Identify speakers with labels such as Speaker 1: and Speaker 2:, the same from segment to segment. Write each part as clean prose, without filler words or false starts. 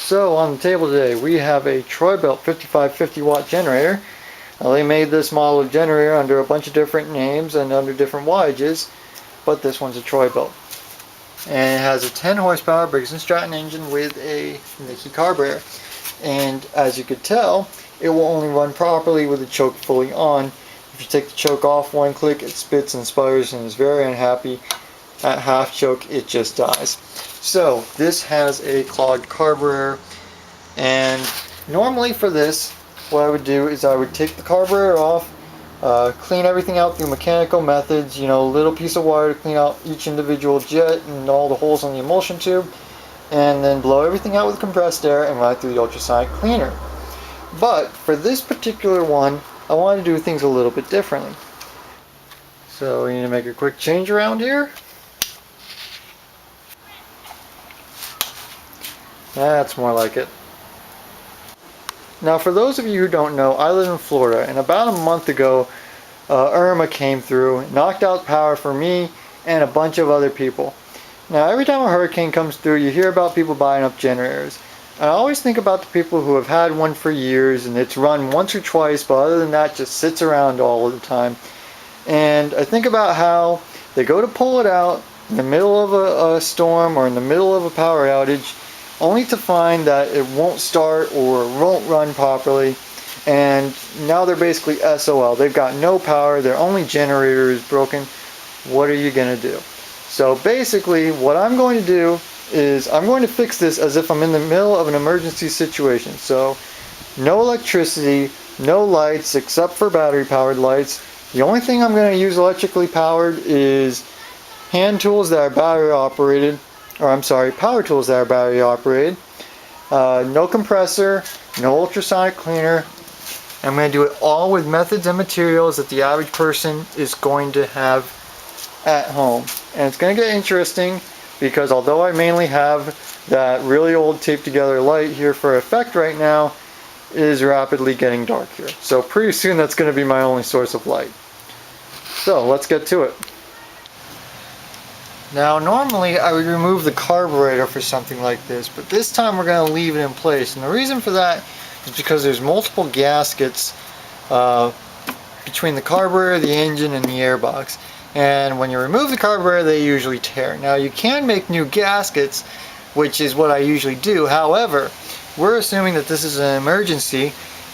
Speaker 1: So on the table today we have a Troy-Bilt 5550 watt generator. Now, they made this model of generator under a bunch of different names and under different wattages, but this one's a Troy-Bilt. And it has a 10 horsepower Briggs & Stratton engine with a Nicky carburetor. And as you could tell, it will only run properly with the choke fully on. If you take the choke off one click, it spits and sputters and is very unhappy. At half choke, it just dies. So this has a clogged carburetor, and normally for this, what I would do is I would take the carburetor off, clean everything out through mechanical methods, a little piece of wire to clean out each individual jet and all the holes on the emulsion tube, and then blow everything out with compressed air and run it through the ultrasonic cleaner. But for this particular one, I wanted to do things a little bit differently. So we need to make a quick change around here. That's more like it. Now, for those of you who don't know, I live in Florida, and about a month ago, Irma came through, knocked out power for me and a bunch of other people. Now, every time a hurricane comes through, you hear about people buying up generators. I always think about the people who have had one for years, and it's run once or twice, but other than that, just sits around all of the time. And I think about how they go to pull it out in the middle of a storm or in the middle of a power outage, only to find that it won't start or won't run properly, and now they're basically SOL. They've got no power, their only generator is broken. What are you going to do? So basically what I'm going to do is I'm going to fix this as if I'm in the middle of an emergency situation. So no electricity, no lights except for battery powered lights. The only thing I'm going to use electrically powered is hand tools that are battery operated, power tools that are battery operated. No compressor, no ultrasonic cleaner. I'm going to do it all with methods and materials that the average person is going to have at home. And it's going to get interesting because although I mainly have that really old taped together light here for effect right now, it is rapidly getting dark here. So pretty soon that's going to be my only source of light. So let's get to it. Now normally I would remove the carburetor for something like this, but this time we're going to leave it in place. And the reason for that is because there's multiple gaskets between the carburetor, the engine, and the airbox. And when you remove the carburetor, they usually tear. Now you can make new gaskets, which is what I usually do. However, we're assuming that this is an emergency,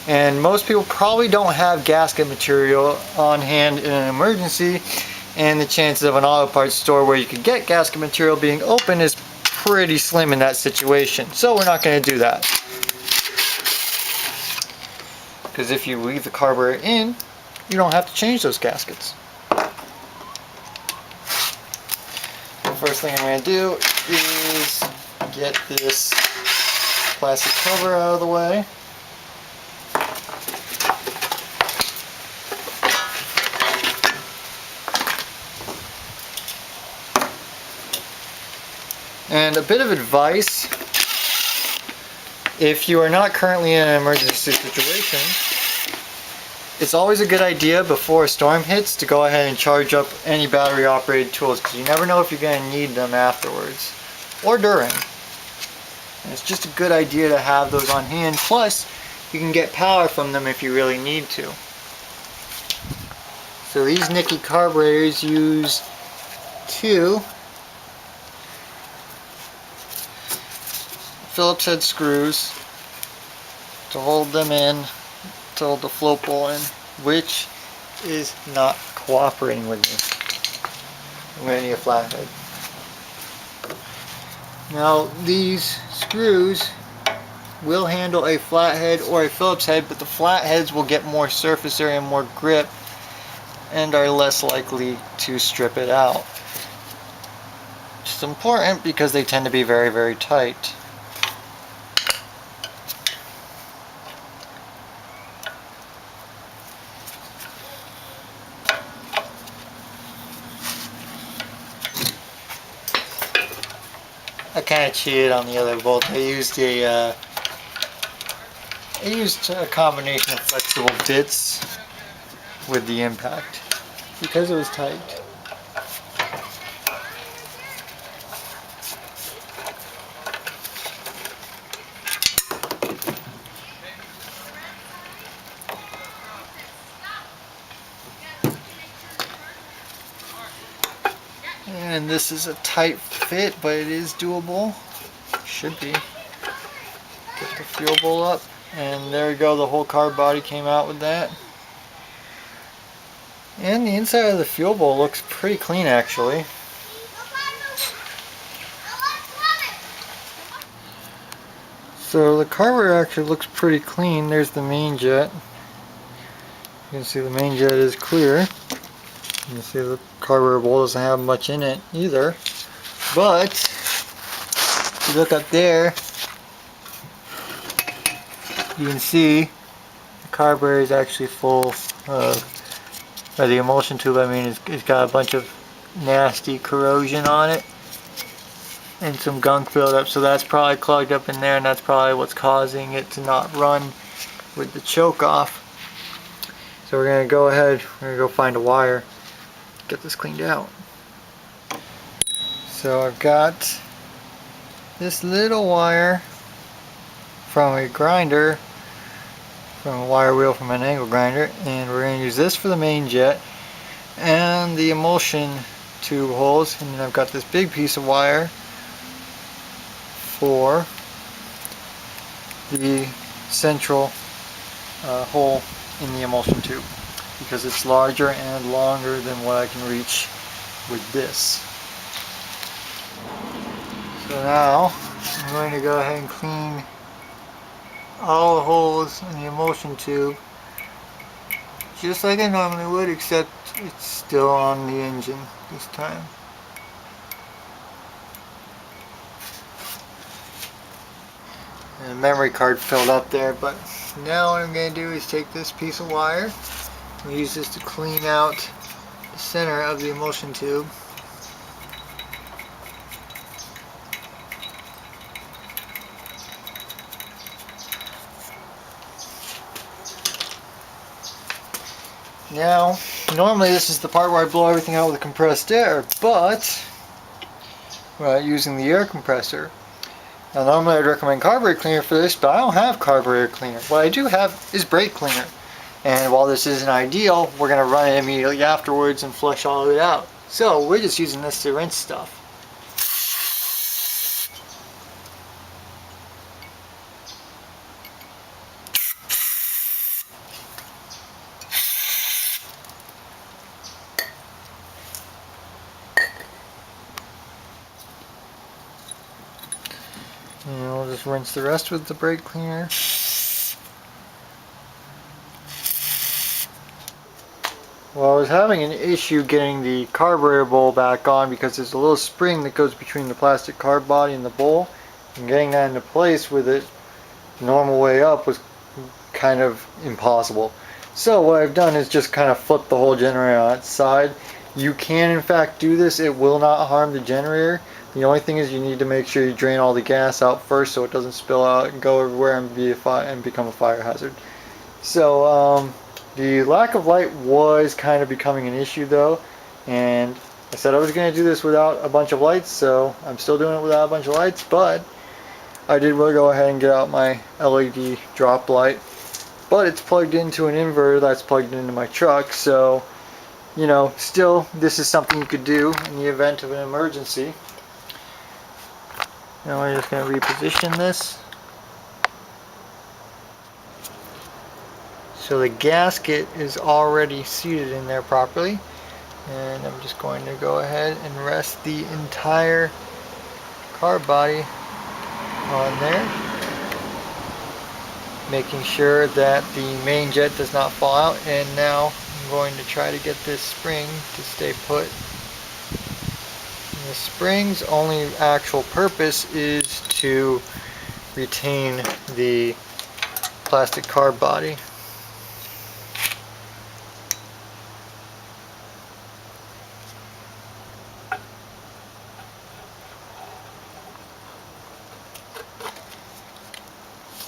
Speaker 1: and most people probably don't have gasket material on hand in an emergency, and the chances of an auto parts store where you could get gasket material being open is pretty slim in that situation. So we're not going to do that. Because if you leave the carburetor in, you don't have to change those gaskets. The first thing I'm going to do is get this plastic cover out of the way. And a bit of advice, if you are not currently in an emergency situation, it's always a good idea before a storm hits to go ahead and charge up any battery operated tools, because you never know if you're going to need them afterwards or during. And it's just a good idea to have those on hand, plus you can get power from them if you really need to. So these Nicky carburetors use two Phillips head screws to hold them in, to hold the float bowl in, which is not cooperating with me. I'm going to need a flathead. Now these screws will handle a flathead or a Phillips head, but the flatheads will get more surface area and more grip and are less likely to strip it out. It's important because they tend to be very, very tight. I kind of cheated on the other bolt. I used a combination of flexible bits with the impact because it was tight. And this is a tight fit, but it is doable. Should be. Get the fuel bowl up, and there we go, the whole carb body came out with that. And the inside of the fuel bowl looks pretty clean actually. So the carburetor actually looks pretty clean. There's the main jet. You can see the main jet is clear. You can see the carburetor bowl doesn't have much in it either. But if you look up there, you can see the carburetor is actually full of, or the emulsion tube, I mean, it's got a bunch of nasty corrosion on it and some gunk buildup, so that's probably clogged up in there, and that's probably what's causing it to not run with the choke off. So we're going to go ahead, we're going to go find a wire, get this cleaned out. So I've got this little wire from a grinder, from a wire wheel from an angle grinder, and we're going to use this for the main jet and the emulsion tube holes, and then I've got this big piece of wire for the central hole in the emulsion tube, because it's larger and longer than what I can reach with this. So now I'm going to go ahead and clean all the holes in the emulsion tube just like I normally would, except it's still on the engine this time. And the memory card filled up there, but now what I'm going to do is take this piece of wire and use this to clean out the center of the emulsion tube. Now, normally this is the part where I blow everything out with compressed air, but we're using the air compressor. Now normally I'd recommend carburetor cleaner for this, but I don't have carburetor cleaner. What I do have is brake cleaner. And while this isn't ideal, we're going to run it immediately afterwards and flush all of it out. So we're just using this to rinse stuff. And we'll just rinse the rest with the brake cleaner. Well, I was having an issue getting the carburetor bowl back on because there's a little spring that goes between the plastic carb body and the bowl, and getting that into place with it the normal way up was kind of impossible. So what I've done is just kind of flip the whole generator on its side. You can in fact do this, it will not harm the generator. The only thing is you need to make sure you drain all the gas out first so it doesn't spill out and go everywhere and become a fire hazard. So the lack of light was kind of becoming an issue though, and I said I was going to do this without a bunch of lights, so I'm still doing it without a bunch of lights, but I did really go ahead and get out my LED drop light. But it's plugged into an inverter that's plugged into my truck, so you know, still this is something you could do in the event of an emergency. Now we're just going to reposition this. So the gasket is already seated in there properly, and I'm just going to go ahead and rest the entire carb body on there, making sure that the main jet does not fall out. And now I'm going to try to get this spring to stay put. And the spring's only actual purpose is to retain the plastic carb body.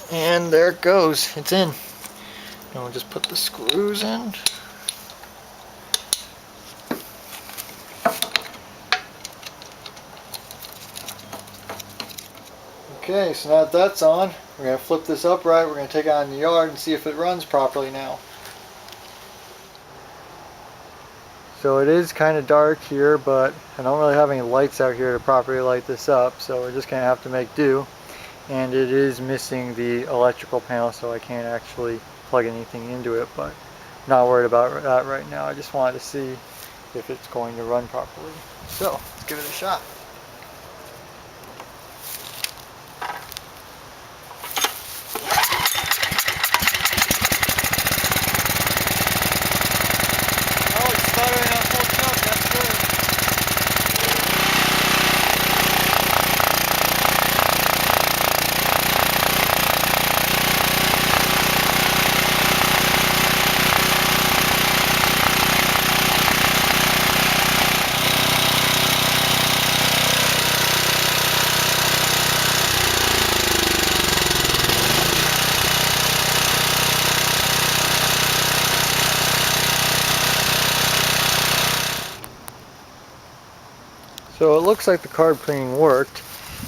Speaker 1: And there it goes, it's in. And we'll just put the screws in. Okay, so now that that's on, we're going to flip this upright, we're going to take it out in the yard and see if it runs properly now. So it is kind of dark here, but I don't really have any lights out here to properly light this up, so we're just gonna have to make do. And it is missing the electrical panel, so I can't actually plug anything into it, but I'm not worried about that right now. I just wanted to see if it's going to run properly. So let's give it a shot. Oh, it's sputtering on full choke, that's good. So it looks like the carb cleaning worked.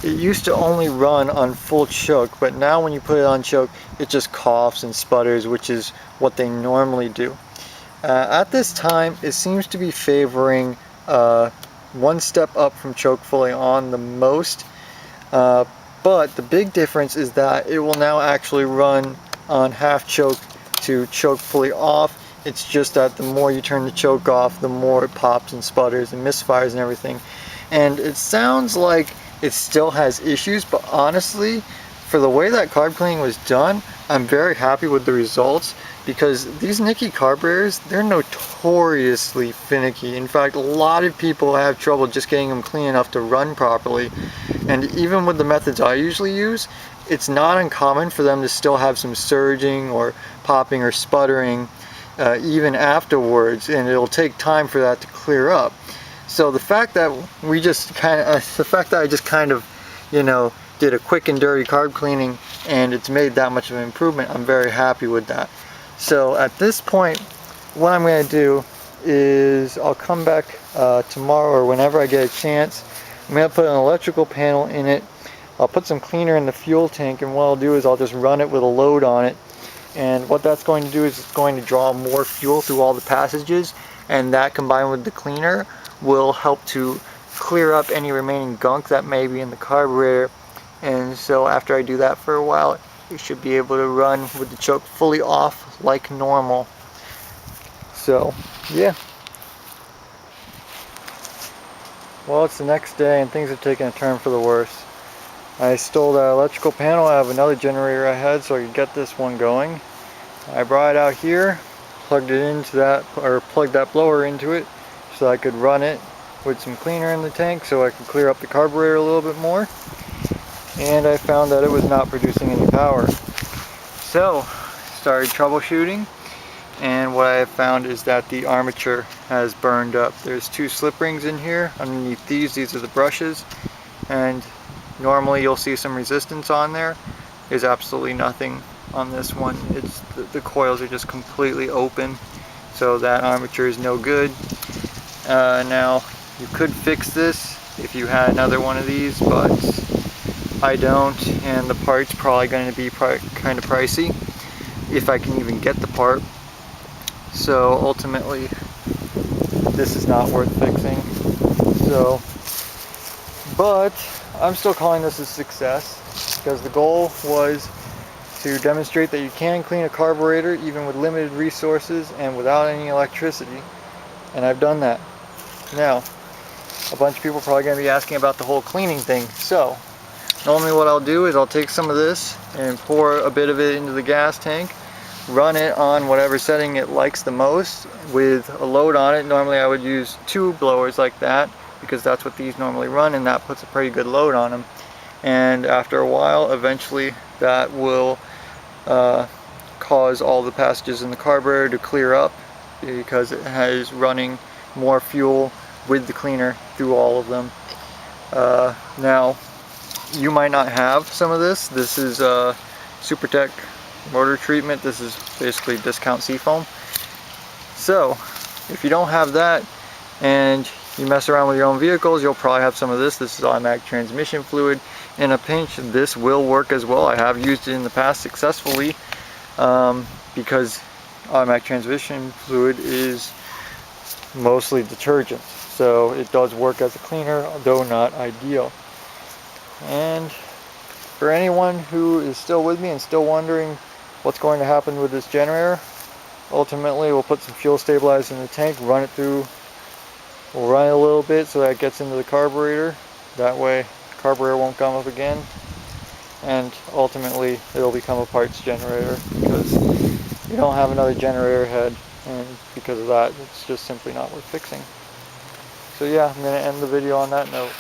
Speaker 1: It used to only run on full choke, but now when you put it on choke, it just coughs and sputters, which is what they normally do. At this time, it seems to be favoring one step up from choke fully on the most, but the big difference is that it will now actually run on half choke to choke fully off. It's just that the more you turn the choke off, the more it pops and sputters and misfires and everything. And it sounds like it still has issues, but honestly, for the way that carb cleaning was done, I'm very happy with the results, because these Nicky carburetors, they're notoriously finicky. In fact, a lot of people have trouble just getting them clean enough to run properly. And even with the methods I usually use, it's not uncommon for them to still have some surging or popping or sputtering even afterwards, and it'll take time for that to clear up. So the fact that I just kind of, you know, did a quick and dirty carb cleaning and it's made that much of an improvement, I'm very happy with that. So at this point, what I'm going to do is I'll come back tomorrow or whenever I get a chance. I'm going to put an electrical panel in it. I'll put some cleaner in the fuel tank, and what I'll do is I'll just run it with a load on it. And what that's going to do is it's going to draw more fuel through all the passages, and that combined with the cleaner will help to clear up any remaining gunk that may be in the carburetor. And so after I do that for a while, it should be able to run with the choke fully off like normal. So yeah, well, it's the next day and things have taken a turn for the worse. I stole that electrical panel out of another generator I had so I could get this one going. I brought it out here, plugged it into that, or plugged that blower into it so I could run it with some cleaner in the tank so I could clear up the carburetor a little bit more. And I found that it was not producing any power. So started troubleshooting, and what I have found is that the armature has burned up. There's two slip rings in here. Underneath these are the brushes, and normally you'll see some resistance on there. There's absolutely nothing on this one. It's the coils are just completely open, so that armature is no good. Now you could fix this if you had another one of these, but I don't, and the part's probably going to be kind of pricey if I can even get the part. So ultimately this is not worth fixing. So, but I'm still calling this a success, because the goal was to demonstrate that you can clean a carburetor even with limited resources and without any electricity, and I've done that. Now, a bunch of people are probably going to be asking about the whole cleaning thing. So normally what I'll do is I'll take some of this and pour a bit of it into the gas tank, run it on whatever setting it likes the most with a load on it. Normally I would use 2 blowers like that, because that's what these normally run, and that puts a pretty good load on them. And after a while, eventually that will cause all the passages in the carburetor to clear up, because it has running more fuel with the cleaner through all of them. Now, you might not have some of this. This is SuperTech motor treatment. This is basically discount seafoam. So if you don't have that and you mess around with your own vehicles, you'll probably have some of this. This is automatic transmission fluid. In a pinch, this will work as well. I have used it in the past successfully, because automatic transmission fluid is mostly detergent. So it does work as a cleaner, though not ideal. And for anyone who is still with me and still wondering what's going to happen with this generator, ultimately we'll put some fuel stabilizer in the tank, run it through, we'll run it a little bit so that it gets into the carburetor. That way the carburetor won't come up again. And ultimately it'll become a parts generator because you don't have another generator head, and because of that it's just simply not worth fixing. So yeah, I'm going to end the video on that note.